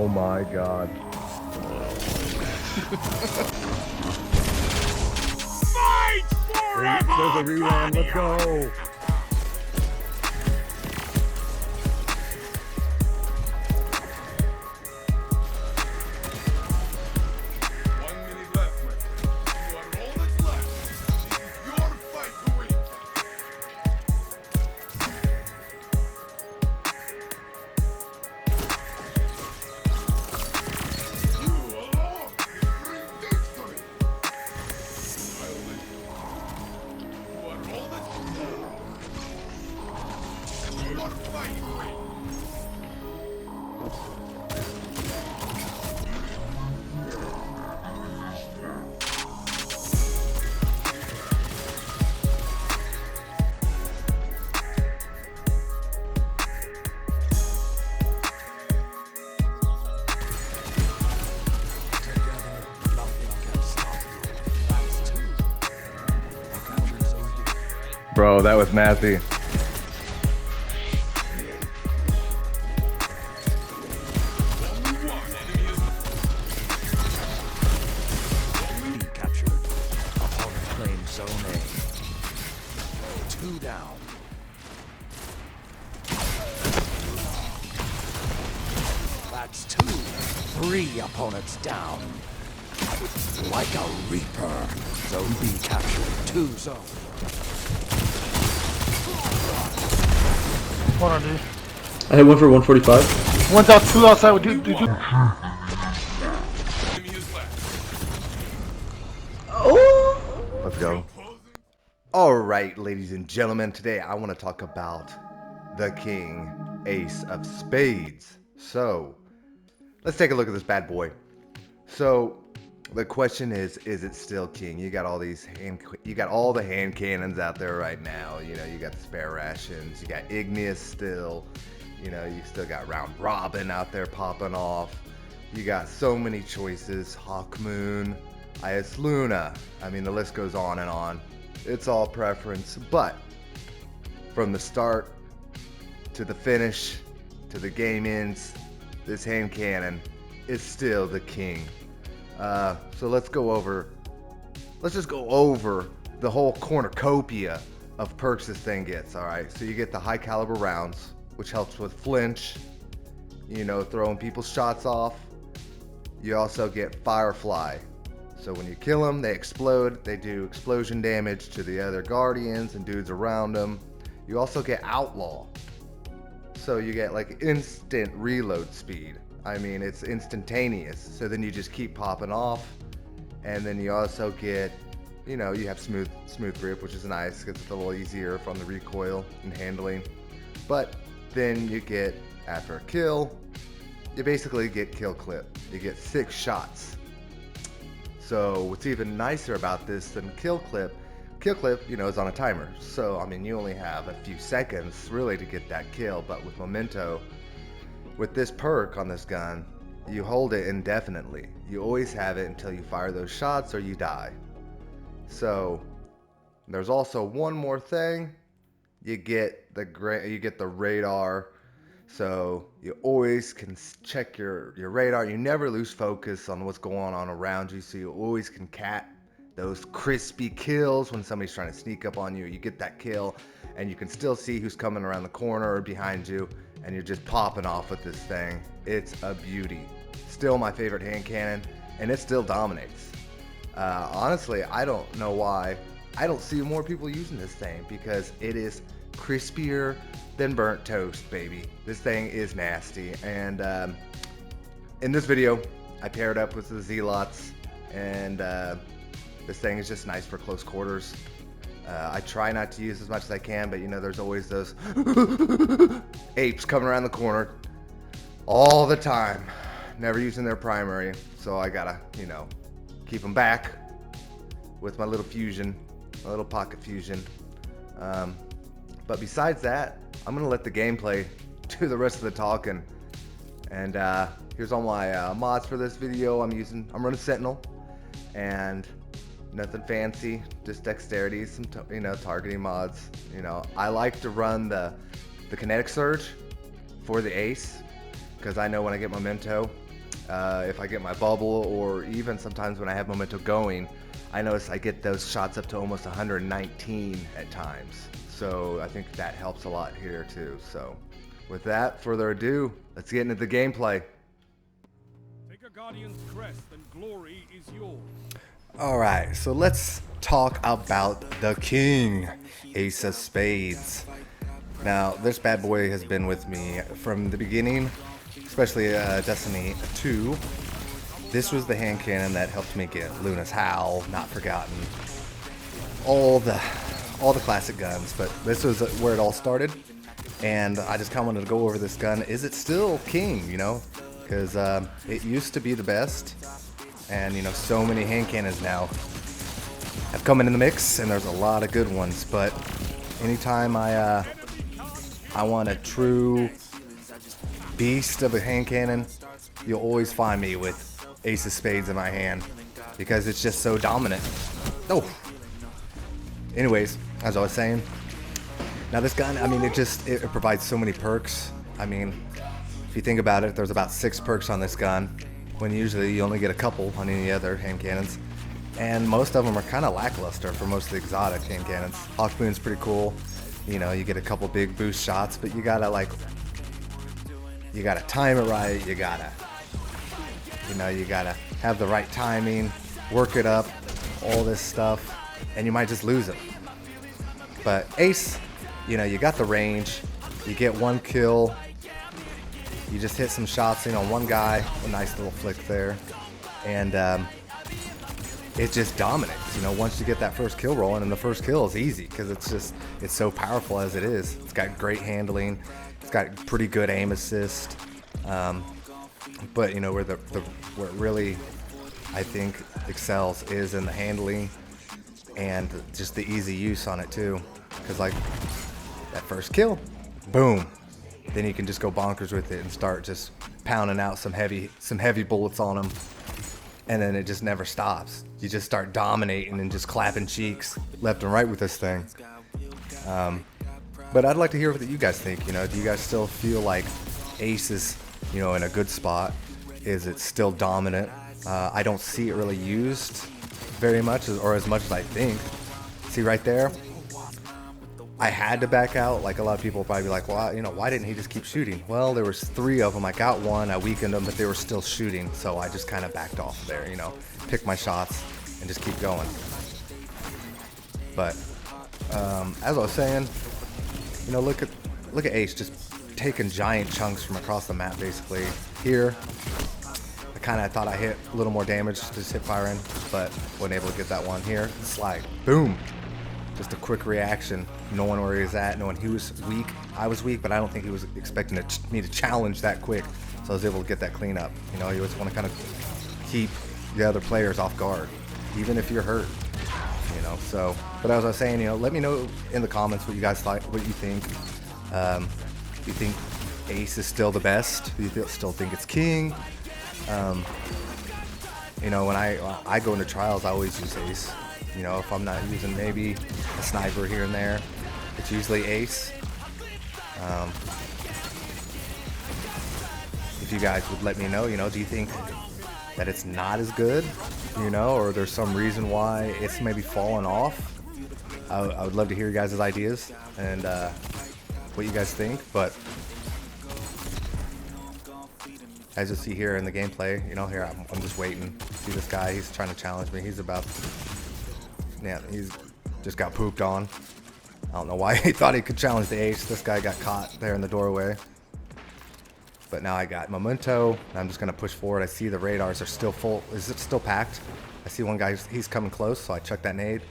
Oh my god. Fight forever! There's a rerun, let's go! Bro, that was nasty. Captured. Opponent claims zone A. 2 down. That's 2. 3 opponents down. Like a reaper. Zone B captured. 2 zone. Hold on, dude. I hit one for 145. One's out, 2 outside. Dude. Oh! Let's go. Alright, ladies and gentlemen, today I want to talk about the king, Ace of Spades. So, let's take a look at this bad boy. So, the question is it still king? You got all the hand cannons out there right now. You know, you got the spare rations, you got Igneous still, you know, you still got Round Robin out there popping off. You got so many choices, Hawk Moon, IS Luna. I mean, the list goes on and on. It's all preference, but from the start to the finish to the game ends, this hand cannon is still the king. So let's just go over the whole cornucopia of perks this thing gets. Alright, so you get the high caliber rounds, which helps with flinch, you know, throwing people's shots off. You also get Firefly. So when you kill them, they explode. They do explosion damage to the other guardians and dudes around them. You also get Outlaw. So you get like instant reload speed. I mean, it's instantaneous. So then you just keep popping off. And then you also get, you know, you have smooth grip, which is nice because it's a little easier from the recoil and handling. But then you get, after a kill, you basically get kill clip. You get 6 shots. So what's even nicer about this than kill clip, you know, is on a timer. So, I mean, you only have a few seconds really to get that kill, but with Memento, with this perk on this gun, you hold it indefinitely. You always have it until you fire those shots or you die. So, there's also one more thing. You get the radar. So you always can check your radar. You never lose focus on what's going on around you. So you always can cat those crispy kills when somebody's trying to sneak up on you. You get that kill and you can still see who's coming around the corner or behind you, and you're just popping off with this thing. It's a beauty. Still my favorite hand cannon, and it still dominates. Honestly, I don't know why I don't see more people using this thing, because it is crispier than burnt toast, baby. This thing is nasty. And in this video, I paired up with the Zealots, and this thing is just nice for close quarters. I try not to use as much as I can, but you know, there's always those apes coming around the corner all the time, never using their primary, so I gotta, you know, keep them back with my little fusion, my little pocket fusion. But besides that, I'm gonna let the gameplay do the rest of the talking. And here's all my mods for this video. I'm running Sentinel, and nothing fancy, just dexterity, some targeting mods. You know, I like to run the kinetic surge for the ace, because I know when I get Memento, If I get my bubble, or even sometimes when I have Memento going, I notice I get those shots up to almost 119 at times. So I think that helps a lot here too. So with that, further ado, let's get into the gameplay. Take a Guardian's crest and glory is yours. Alright, so let's talk about the king, Ace of Spades. Now, this bad boy has been with me from the beginning, especially Destiny 2. This was the hand cannon that helped me get Luna's Howl, Not Forgotten, all the classic guns, but this was where it all started. And I just kind of wanted to go over this gun. Is it still king, you know? Because it used to be the best. And, you know, so many hand cannons now have come in the mix, and there's a lot of good ones. But anytime I want a true beast of a hand cannon, you'll always find me with Ace of Spades in my hand, because it's just so dominant. Oh. Anyways, as I was saying, now this gun, I mean, it provides so many perks. I mean, if you think about it, there's about 6 perks on this gun, when usually you only get a couple on any other hand cannons. And most of them are kind of lackluster for most of the exotic hand cannons. Hawksmoon's pretty cool. You know, you get a couple big boost shots, but you gotta time it right. You gotta have the right timing, work it up, all this stuff, and you might just lose it. But Ace, you know, you got the range, you get one kill, you just hit some shots in on one guy, a nice little flick there, and it just dominates. You know, once you get that first kill rolling, and the first kill is easy because it's so powerful as it is. It's got great handling, it's got pretty good aim assist, but you know where it really, I think, excels is in the handling and just the easy use on it too. Because like that first kill, boom. Then you can just go bonkers with it and start just pounding out some heavy bullets on them, and then it just never stops. You just start dominating and just clapping cheeks left and right with this thing. But I'd like to hear what you guys think. You know, do you guys still feel like Ace is, you know, in a good spot? Is it still dominant? I don't see it really used very much, or as much as I think. See right there? I had to back out. Like, a lot of people probably be like, well, you know, why didn't he just keep shooting? Well, there was 3 of them. I got one, I weakened them, but they were still shooting, so I just kind of backed off there, you know, pick my shots and just keep going. But as I was saying, you know, look at Ace just taking giant chunks from across the map. Basically here, I kind of thought I hit a little more damage, just hip firing, but wasn't able to get that one. Here, slide, boom. Just a quick reaction, knowing where he was at, knowing he was weak. I was weak, but I don't think he was expecting me to challenge that quick. So I was able to get that clean up. You know, you always want to kind of keep the other players off guard, even if you're hurt. You know, so, but as I was saying, you know, let me know in the comments what you guys like, what you think. Do you think Ace is still the best? Do you still think it's king? You know, when I go into trials, I always use Ace. You know, if I'm not using maybe a sniper here and there, it's usually Ace. If you guys would let me know, you know, do you think that it's not as good, you know, or there's some reason why it's maybe fallen off? I would love to hear your guys' ideas and what you guys think. But as you see here in the gameplay, you know, here I'm just waiting. See this guy, he's trying to challenge me. He's about, yeah, he's just got pooped on. I don't know why he thought he could challenge the Ace. This guy got caught there in the doorway. But now I got Memento, and I'm just going to push forward. I see the radars are still full. Is it still packed? I see one guy, he's coming close, so I chucked that nade.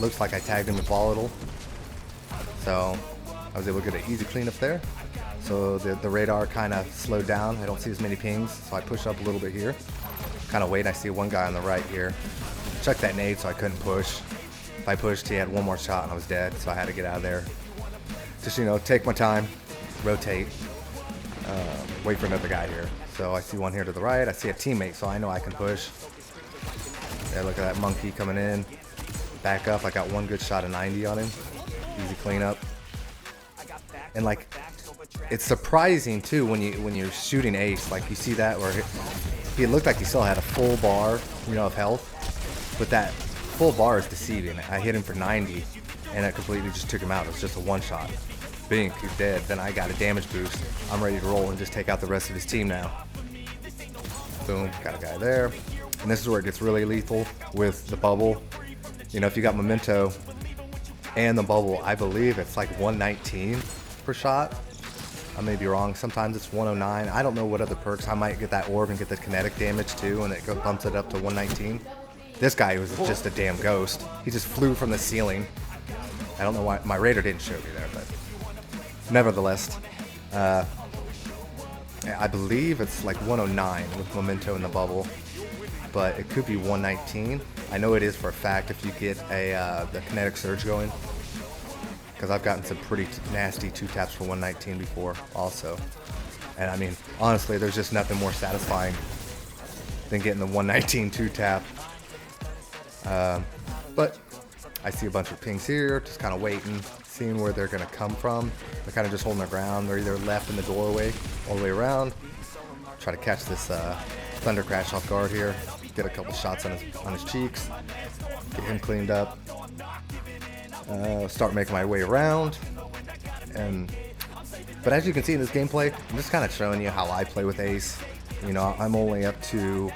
Looks like I tagged him with Volatile. So I was able to get an easy cleanup there. So the radar kind of slowed down. I don't see as many pings, so I push up a little bit here. Kind of wait, I see one guy on the right here. Chucked that nade, so I couldn't push. If I pushed, he had one more shot and I was dead, so I had to get out of there. Just, you know, take my time, rotate, wait for another guy here. So I see one here to the right. I see a teammate, so I know I can push. Yeah, look at that monkey coming in. Back up. I got one good shot of 90 on him. Easy cleanup. And like, it's surprising too when you're shooting Ace. Like, you see that where He looked like he still had a full bar, you know, of health. But that full bar is deceiving. I hit him for 90, and it completely just took him out. It was just a one-shot. Bink, he's dead. Then I got a damage boost. I'm ready to roll and just take out the rest of his team now. Boom, got a guy there. And this is where it gets really lethal with the bubble. You know, if you got Memento and the bubble, I believe it's like 119 per shot. I may be wrong. Sometimes it's 109. I don't know what other perks. I might get that orb and get the kinetic damage too, and it bumps it up to 119. This guy was just a damn ghost. He just flew from the ceiling. I don't know why my radar didn't show me there, but nevertheless, I believe it's like 109 with Memento in the bubble, but it could be 119. I know it is for a fact if you get the kinetic surge going, because I've gotten some pretty nasty 2-taps for 119 before also. And I mean, honestly, there's just nothing more satisfying than getting the 119 2-tap. But I see a bunch of pings here, just kind of waiting, seeing where they're going to come from. They're kind of just holding their ground. They're either left in the doorway all the way around. Try to catch this Thunder Crash off guard here. Get a couple shots on his cheeks. Get him cleaned up. Start making my way around. But as you can see in this gameplay, I'm just kind of showing you how I play with Ace. You know, I'm only up to,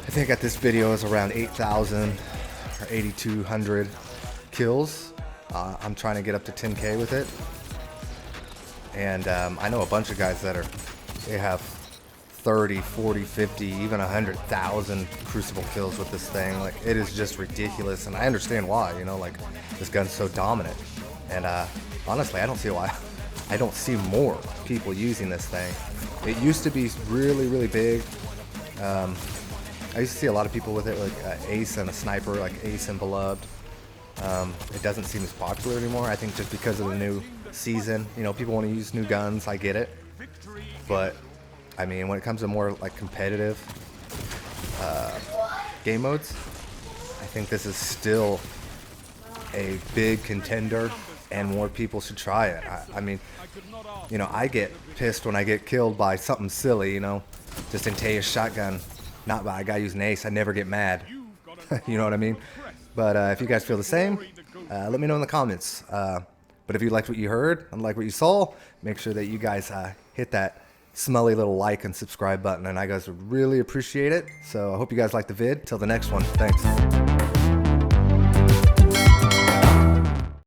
I think at this video is around 8,000 or 8,200 kills. I'm trying to get up to 10K with it. And I know a bunch of guys that they have 30, 40, 50, even 100,000 Crucible kills with this thing. Like, it is just ridiculous, and I understand why, you know, like, this gun's so dominant. And honestly, I don't see why. I don't see more people using this thing. It used to be really, really big. I used to see a lot of people with it, like Ace and a sniper, like Ace and Beloved. It doesn't seem as popular anymore. I think just because of the new season, you know, people want to use new guns. I get it, but I mean, when it comes to more like competitive game modes, I think this is still a big contender, and more people should try it. I mean, you know, I get pissed when I get killed by something silly, you know, just Antaeus shotgun, not by a guy using Ace. I never get mad. You know what I mean? But if you guys feel the same, let me know in the comments. But if you liked what you heard and like what you saw, make sure that you guys hit that smelly little like and subscribe button, and I guys would really appreciate it. So I hope you guys liked the vid. Till the next one, thanks.